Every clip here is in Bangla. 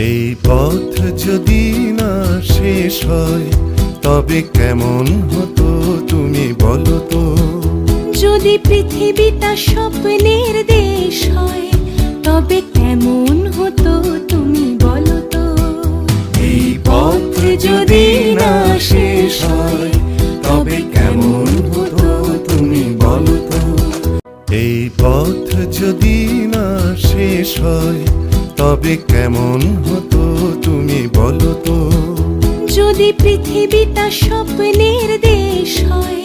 এই পথ যদি না শেষ হয় তবে কেমন হতো তুমি বলো তো। যদি পৃথিবীটা স্বপ্নের দেশ হয় তবে কেমন হতো তুমি বলো তো। এই পথ যদি না শেষ হয় তবে কেমন হতো তুমি বলো তো। এই পথ যদি না শেষ হয় তবে কেমন হতো তুমি বলো তো। যদি পৃথিবীটা স্বপ্নের দেশ হয়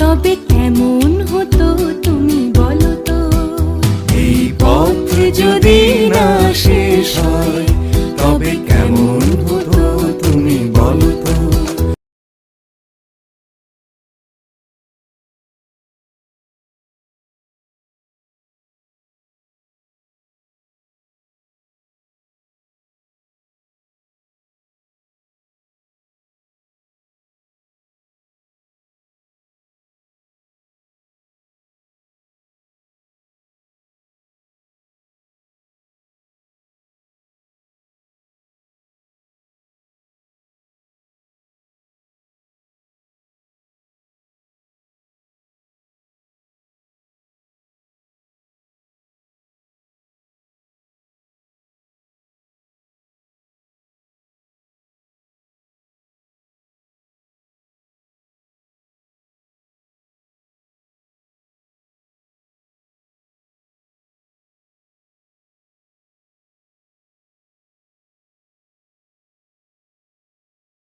তবে কেমন হতো তুমি বলো তো। এই পথ যদি না শেষ হয়